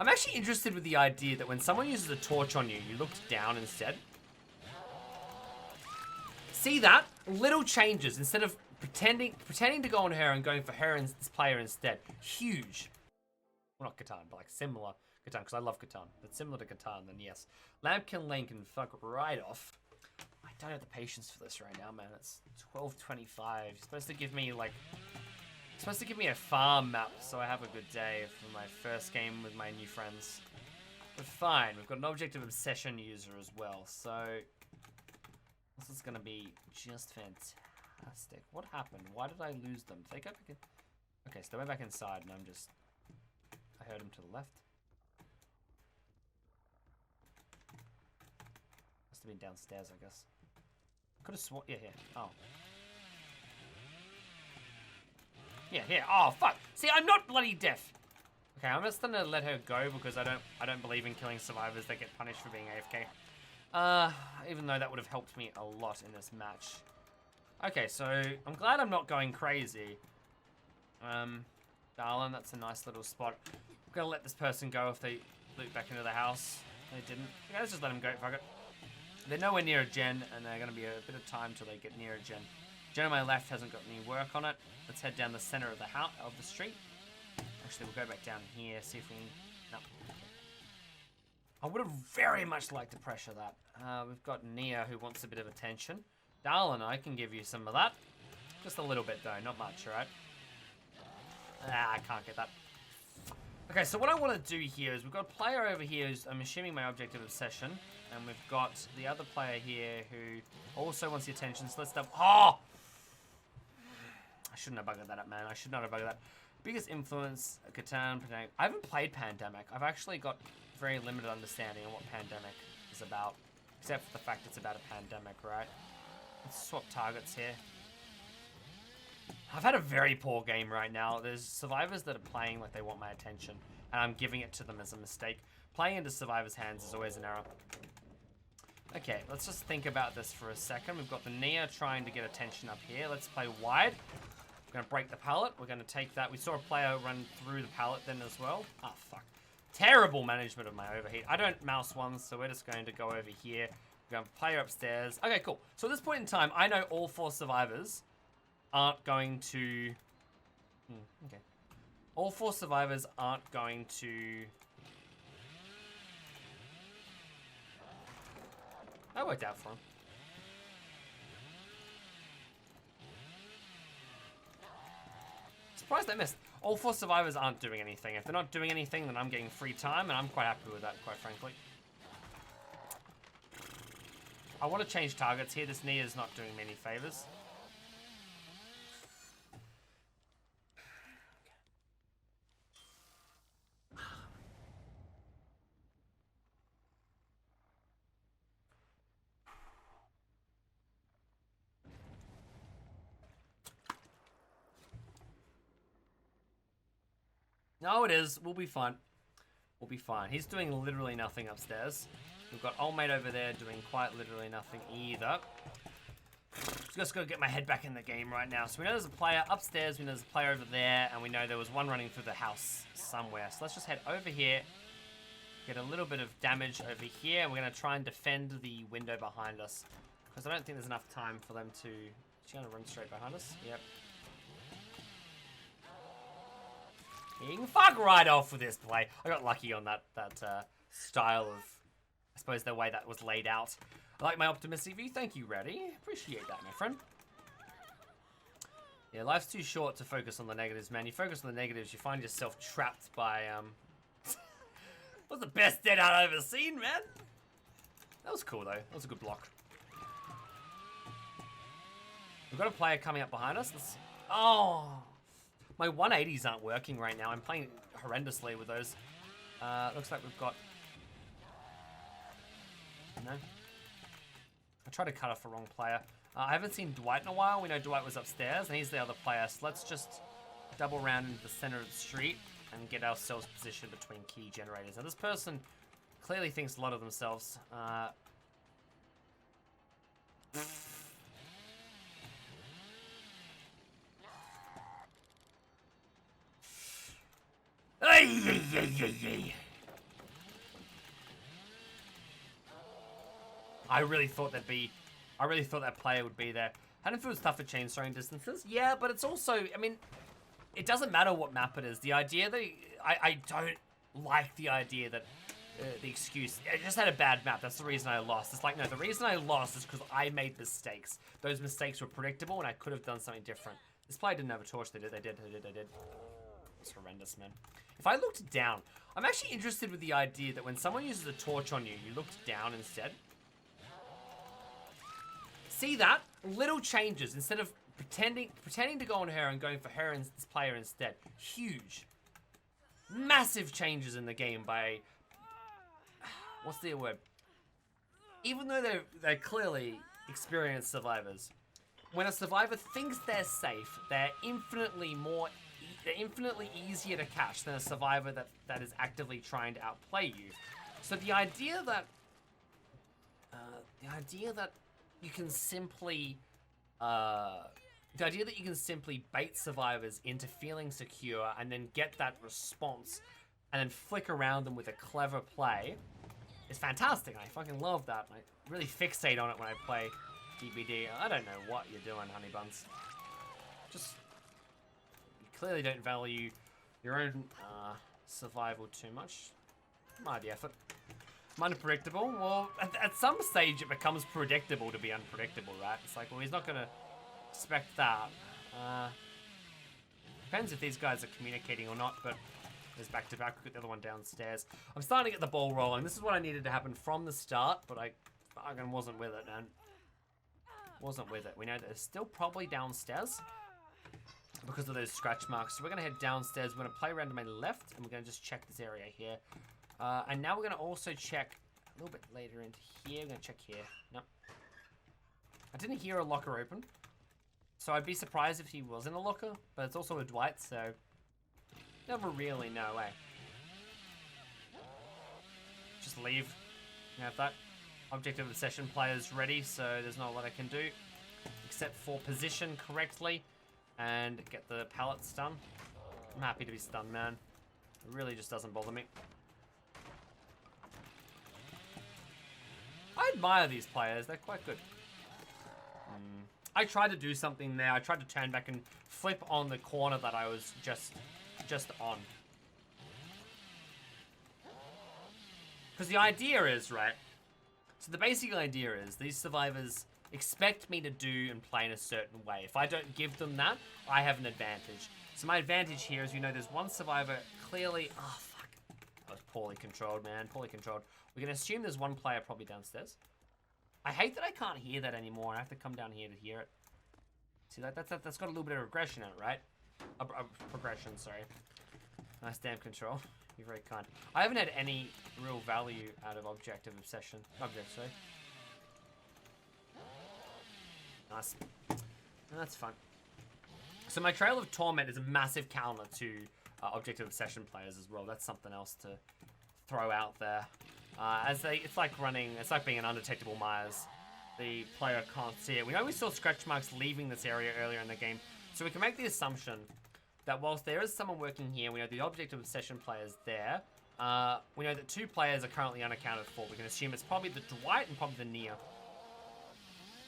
I'm actually interested with the idea that when someone uses a torch on you, you look down instead. See that? Little changes instead of pretending to go on her and going for her and this player instead. Huge. Well, not Catan, but like similar Catan, because I love Catan. But similar to Catan, then yes. Lampkin Lane can fuck right off. I don't have the patience for this right now, man. It's 12:25. You're supposed to give me like... You're supposed to give me a farm map so I have a good day for my first game with my new friends. But fine, we've got an objective obsession user as well, so... This is gonna be just fantastic. What happened? Why did I lose them? Did they go back in? Okay, so they went back inside and I'm just... I heard them to the left. Must have been downstairs, I guess. Could have sworn... Yeah, here. Oh. Yeah, here. Oh, fuck. See, I'm not bloody deaf. Okay, I'm just gonna let her go because I don't believe in killing survivors that get punished for being AFK. Even though that would have helped me a lot in this match. Okay, so I'm glad I'm not going crazy. Darling, that's a nice little spot. I'm gonna let this person go if they loop back into the house. They didn't. Okay, let's just let them go. Fuck it. They're nowhere near a gen, and they're gonna be a bit of time till they get near a gen. Gen on my left hasn't got any work on it. Let's head down the center of the house, of the street. Actually, we'll go back down here, see if we can... No. I would have very much liked to pressure that. We've got Nia who wants a bit of attention. Darling, I can give you some of that. Just a little bit though, not much, right? Ah, I can't get that. Okay, so what I want to do here is we've got a player over here who's, I'm assuming, my objective obsession. And we've got the other player here who also wants the attention. So let's oh! I shouldn't have buggered that up, man. I should not have buggered that. Biggest influence, Catan, Pandemic. I haven't played Pandemic. I've actually got very limited understanding on what Pandemic is about. Except for the fact it's about a pandemic, right? Let's swap targets here. I've had a very poor game right now. There's survivors that are playing like they want my attention. And I'm giving it to them as a mistake. Playing into survivors' hands is always an error. Okay, let's just think about this for a second. We've got the Nia trying to get attention up here. Let's play wide. We're going to break the pallet. We're going to take that. We saw a player run through the pallet then as well. Ah, fuck. Terrible management of my overheat. I don't mouse once, so we're just going to go over here. We're going to play upstairs. Okay, cool. So at this point in time, I know all 4 survivors aren't going to... okay. All 4 survivors aren't going to... That worked out for him. Surprised I missed. All 4 survivors aren't doing anything. If they're not doing anything, then I'm getting free time, and I'm quite happy with that, quite frankly. I want to change targets here. This Nia is not doing me any favors. No, it is. We'll be fine. We'll be fine. He's doing literally nothing upstairs. We've got old mate over there doing quite literally nothing either. Just gotta get my head back in the game right now. So we know there's a player upstairs, we know there's a player over there, and we know there was one running through the house somewhere. So let's just head over here, get a little bit of damage over here, and we're gonna try and defend the window behind us. Because I don't think there's enough time for them to... Is she gonna run straight behind us? Yep. You can fuck right off with this play. I got lucky on that style of, I suppose, the way that was laid out. I like my optimistic view. Thank you, Reddy. Appreciate that, my friend. Yeah, life's too short to focus on the negatives, man. You focus on the negatives, you find yourself trapped by, What's the best dead I've ever seen, man? That was cool, though. That was a good block. We've got a player coming up behind us. Oh! My 180s aren't working right now. I'm playing horrendously with those. Looks like we've got... No. I tried to cut off a wrong player. I haven't seen Dwight in a while. We know Dwight was upstairs, and he's the other player. So let's just double round into the center of the street and get ourselves positioned between key generators. Now, this person clearly thinks a lot of themselves. I really thought that player would be there. Haddonfield's tough at chainsawing distances. Yeah, but it's also, I mean, it doesn't matter what map it is. The idea that I don't like the idea that the excuse, I just had a bad map. That's the reason I lost. It's like, no, the reason I lost is because I made mistakes. Those mistakes were predictable, and I could have done something different. This player didn't have a torch. They did. It's horrendous, man. If I looked down, I'm actually interested with the idea that when someone uses a torch on you, you looked down instead. See that? Little changes. Instead of pretending to go on her and going for her and this player instead. Huge. Massive changes in the game by... What's the word? Even though they're clearly experienced survivors, when a survivor thinks they're safe, they're infinitely easier to catch than a survivor that is actively trying to outplay you. So the idea that you can simply bait survivors into feeling secure and then get that response and then flick around them with a clever play is fantastic. I fucking love that. I really fixate on it when I play DBD. I don't know what you're doing, honey buns. Just, you clearly don't value your own survival too much. Mind the effort. Unpredictable. Well, at some stage it becomes predictable to be unpredictable, right? It's like, well, he's not gonna expect that. Depends if these guys are communicating or not, but there's back to back. We've got the other one downstairs. I'm starting to get the ball rolling. This is what I needed to happen from the start, but I fucking wasn't with it, man. Wasn't with it. We know that it's still probably downstairs because of those scratch marks. So we're gonna head downstairs. We're gonna play around to my left, and we're gonna just check this area here. And now we're gonna also check a little bit later into here. We're gonna check here. Nope. I didn't hear a locker open, so I'd be surprised if he was in a locker. But it's also a Dwight, so never really know, eh? Just leave. You have that. Object of Obsession player's ready, so there's not a lot I can do except for position correctly and get the pallets done. I'm happy to be stunned, man. It really just doesn't bother me. I admire these players. They're quite good. I tried to do something there. I tried to turn back and flip on the corner that I was just on. Because the idea is, right? So the basic idea is these survivors expect me to do and play in a certain way. If I don't give them that, I have an advantage. So my advantage here is, you know, there's one survivor clearly... Oh, fuck. That was poorly controlled, man. Poorly controlled. We can assume there's one player probably downstairs. I hate that I can't hear that anymore. I have to come down here to hear it. See, that's got a little bit of regression in it, right? Progression, sorry. Nice damn control. You're very kind. I haven't had any real value out of Object of Obsession. Sorry. Nice. That's fun. So my Trail of Torment is a massive counter to Object of Obsession players as well. That's something else to throw out there. It's like being an undetectable Myers. The player can't see it. We know we saw scratch marks leaving this area earlier in the game, so we can make the assumption that whilst there is someone working here, we know the Object of Obsession player's there. We know that two players are currently unaccounted for. We can assume it's probably the Dwight and probably the Nia.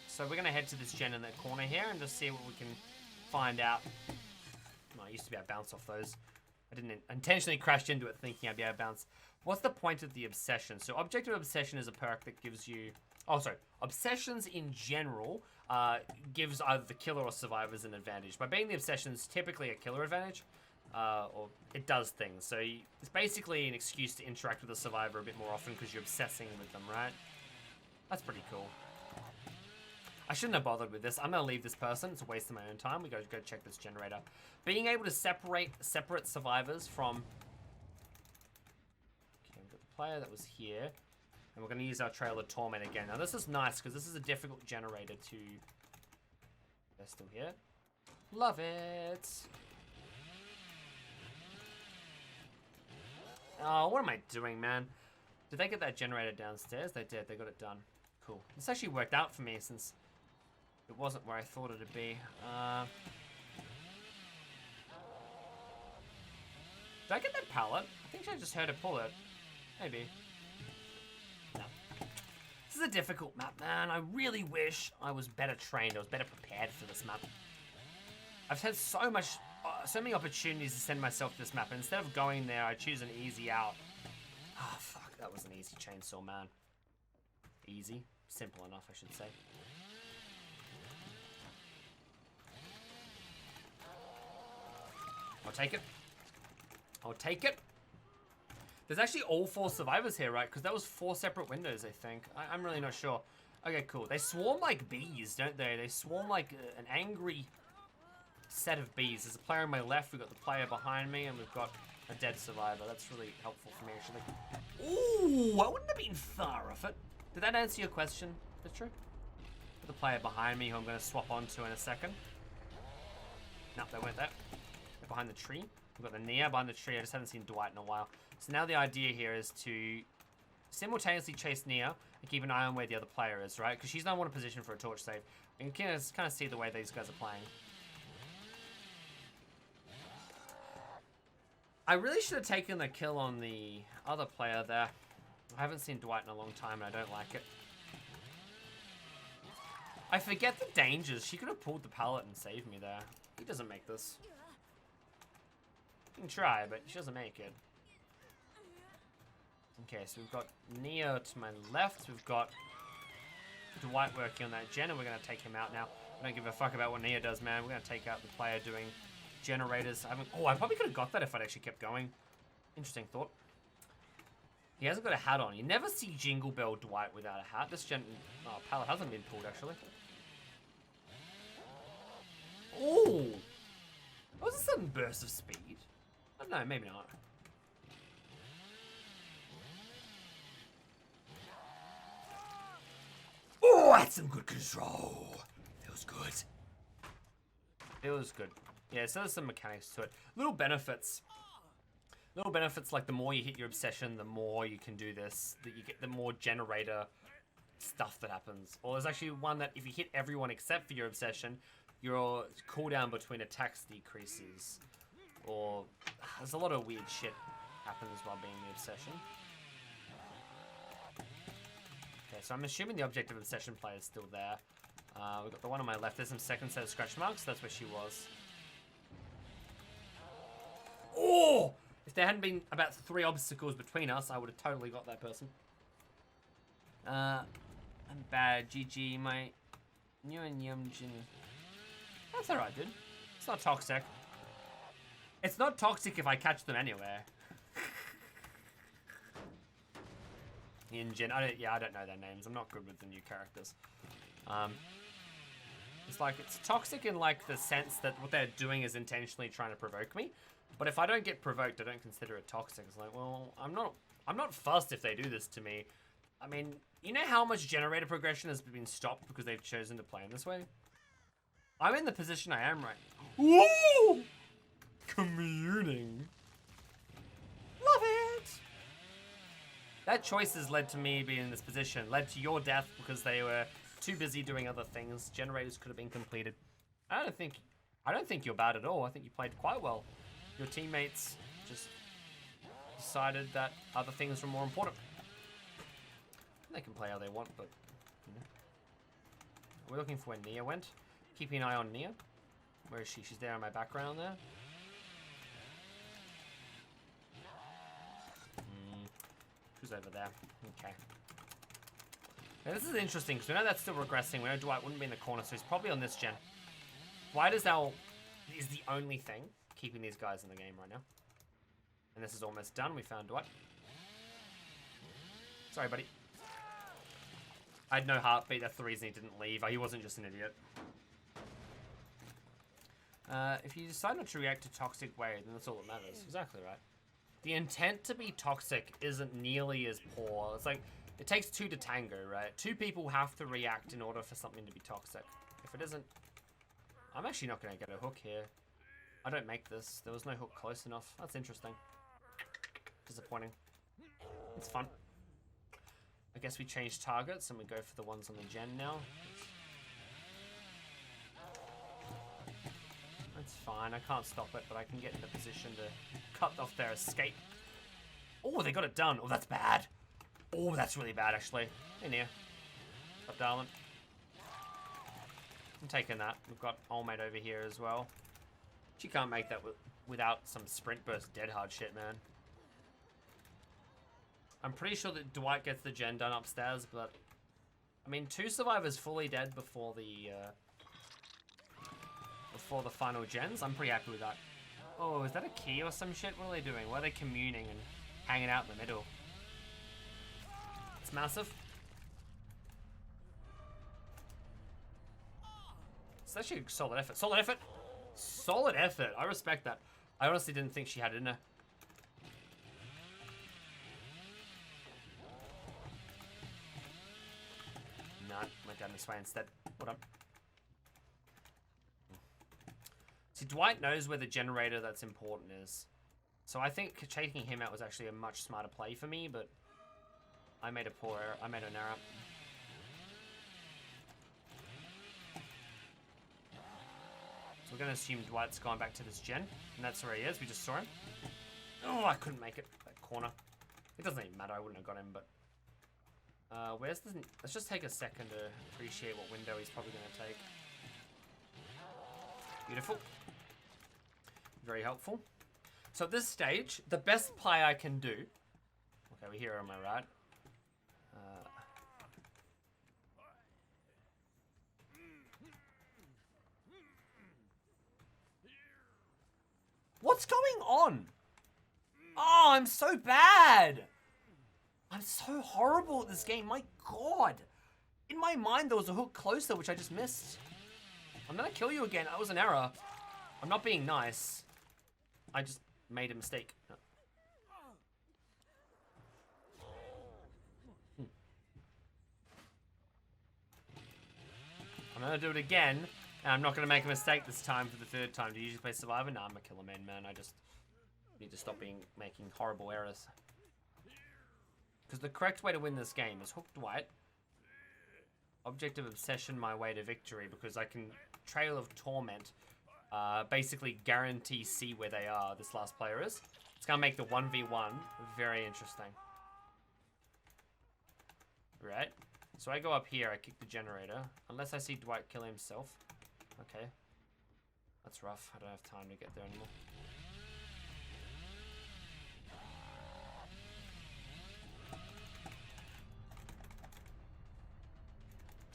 So we're going to head to this gen in that corner here and just see what we can find out. Oh, I used to be able to bounce off those. I didn't intentionally crash into it thinking I'd be able to bounce. What's the point of the Obsession? So Object of Obsession is a perk that gives you... Oh, sorry. Obsessions in general gives either the killer or survivors an advantage. By being the Obsession's typically a killer advantage, or it does things. So it's basically an excuse to interact with the survivor a bit more often because you're obsessing with them, right? That's pretty cool. I shouldn't have bothered with this. I'm going to leave this person. It's a waste of my own time. We go check this generator. Being able to separate survivors from... Okay, we've got the player that was here. And we're going to use our Trail of Torment again. Now, this is nice, because this is a difficult generator to... They're still here. Love it! Oh, what am I doing, man? Did they get that generator downstairs? They did. They got it done. Cool. This actually worked out for me, since it wasn't where I thought it'd be. Did I get that pallet? I think I just heard it pull it. Maybe. No. This is a difficult map, man. I really wish I was better trained. I was better prepared for this map. I've had so many opportunities to send myself to this map, and instead of going there, I choose an easy out. Ah, fuck, that was an easy chainsaw, man. Easy. Simple enough, I should say. I'll take it. I'll take it. There's actually all 4 survivors here, right? Because that was 4 separate windows, I think. I'm really not sure. Okay, cool. They swarm like bees, don't they? They swarm like an angry set of bees. There's a player on my left, we've got the player behind me, and we've got a dead survivor. That's really helpful for me, actually. Ooh, I wouldn't have been far off it. Did that answer your question, Vitru? The player behind me, who I'm going to swap onto in a second. No, they weren't there. They're behind the tree. We've got the Nia behind the tree. I just haven't seen Dwight in a while. So now the idea here is to simultaneously chase Nia and keep an eye on where the other player is, right? Because she's not in a position for a torch save. You can kind of see the way these guys are playing. I really should have taken the kill on the other player there. I haven't seen Dwight in a long time and I don't like it. I forget the dangers. She could have pulled the pallet and saved me there. He doesn't make this. He can try, but she doesn't make it. Okay, so we've got Neo to my left. We've got Dwight working on that gen, and we're going to take him out now. I don't give a fuck about what Neo does, man. We're going to take out the player doing generators. I probably could have got that if I'd actually kept going. Interesting thought. He hasn't got a hat on. You never see Jingle Bell Dwight without a hat. This pallet hasn't been pulled, actually. Oh! That was a sudden burst of speed. I don't know, maybe not. Oh, that's some good control. Feels good. Feels good. Yeah, so there's some mechanics to it. Little benefits. Little benefits like the more you hit your obsession, the more you can do this. That you get the more generator stuff that happens. Or there's actually one that if you hit everyone except for your obsession, your cooldown between attacks decreases. Or there's a lot of weird shit happens while being the obsession. Okay, so I'm assuming the objective obsession player is still there. We've got the one on my left. There's some second set of scratch marks. That's where she was. Oh! If there hadn't been about 3 obstacles between us, I would have totally got that person. I'm bad. GG, my new and yum gin. That's alright, dude. It's not toxic. It's not toxic if I catch them anywhere. Yin-Jin. I don't know their names. I'm not good with the new characters. It's like, it's toxic in like the sense that what they're doing is intentionally trying to provoke me. But if I don't get provoked, I don't consider it toxic. It's like, well, I'm not fussed if they do this to me. I mean, you know how much generator progression has been stopped because they've chosen to play in this way? I'm in the position I am right now. Woo! Communing. Love it! That choice has led to me being in this position. Led to your death because they were too busy doing other things. Generators could have been completed. I don't think you're bad at all. I think you played quite well. Your teammates just decided that other things were more important. They can play how they want, but you know. We're looking for where Nia went. Keeping an eye on Nia. Where is she? She's there in my background there. Who's over there? Okay. Now this is interesting because we know that's still regressing. We know Dwight wouldn't be in the corner, so he's probably on this gen. Dwight is the only thing keeping these guys in the game right now. And this is almost done. We found Dwight. Sorry, buddy. I had no heartbeat. That's the reason he didn't leave. He wasn't just an idiot. If you decide not to react to toxic way, then that's all that matters. Exactly right. The intent to be toxic isn't nearly as poor. It's like, it takes 2 to tango, right? 2 people have to react in order for something to be toxic. If it isn't... I'm actually not going to get a hook here. I don't make this. There was no hook close enough. That's interesting. Disappointing. It's fun. I guess we change targets and we go for the ones on the gen now. That's fine. I can't stop it, but I can get in a position to cut off their escape. Oh, they got it done. Oh, that's bad. Oh, that's really bad, actually. Hey, Nia. Up, darling. I'm taking that. We've got old mate over here as well. She can't make that without some sprint burst dead hard shit, man. I'm pretty sure that Dwight gets the gen done upstairs, but I mean, 2 survivors fully dead before the final gens. I'm pretty happy with that. Oh, is that a key or some shit? What are they doing? Why are they communing and hanging out in the middle? It's massive. It's actually a solid effort. Solid effort! Solid effort! I respect that. I honestly didn't think she had it in her. Nah, went down this way instead. What up? See, Dwight knows where the generator that's important is. So I think taking him out was actually a much smarter play for me, but I made a poor error. I made an error. So we're going to assume Dwight's gone back to this gen, and that's where he is. We just saw him. Oh, I couldn't make it. That corner. It doesn't even matter. I wouldn't have got him, but... where's the... Let's just take a second to appreciate what window he's probably going to take. Beautiful. Very helpful. So at this stage, the best play I can do... Okay, we're here on my right. What's going on? Oh, I'm so bad. I'm so horrible at this game. My God. In my mind, there was a hook closer, which I just missed. I'm going to kill you again. That was an error. I'm not being nice. I just made a mistake. No. I'm going to do it again. And I'm not going to make a mistake this time for the 3rd time. Do you usually play Survivor? Nah, I'm a killer man. I just need to stop making horrible errors. Because the correct way to win this game is hook Dwight. Object of obsession, my way to victory. Because I can Trail of Torment. Basically guarantee see where they are, this last player is. It's going to make the 1v1 very interesting. Right? So I go up here, I kick the generator. Unless I see Dwight kill himself. Okay. That's rough. I don't have time to get there anymore.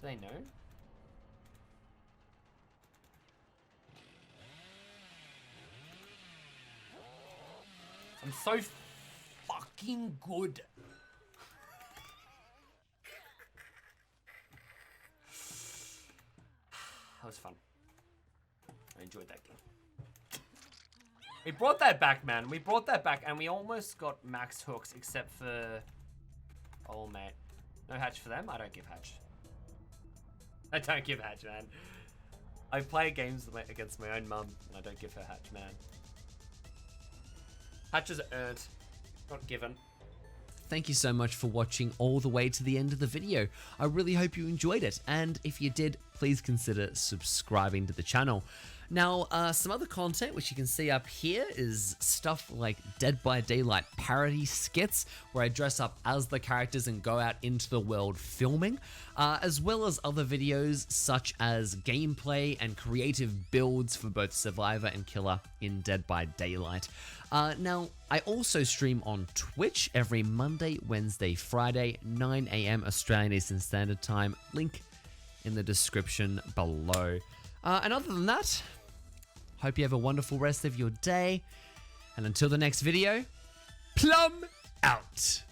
Do they know? I'm so fucking good. That was fun. I enjoyed that game. We brought that back, man. We brought that back, and we almost got max hooks, except for... Oh, mate. No hatch for them? I don't give hatch. I don't give hatch, man. I play games against my own mum, and I don't give her hatch, man. Hatch is earned, not given. Thank you so much for watching all the way to the end of the video. I really hope you enjoyed it, and if you did, please consider subscribing to the channel. Now, some other content which you can see up here is stuff like Dead by Daylight parody skits, where I dress up as the characters and go out into the world filming, as well as other videos such as gameplay and creative builds for both Survivor and Killer in Dead by Daylight. Now, I also stream on Twitch every Monday, Wednesday, Friday, 9 AM Australian Eastern Standard Time. Link in the description below. And other than that, hope you have a wonderful rest of your day. And until the next video, Plum out!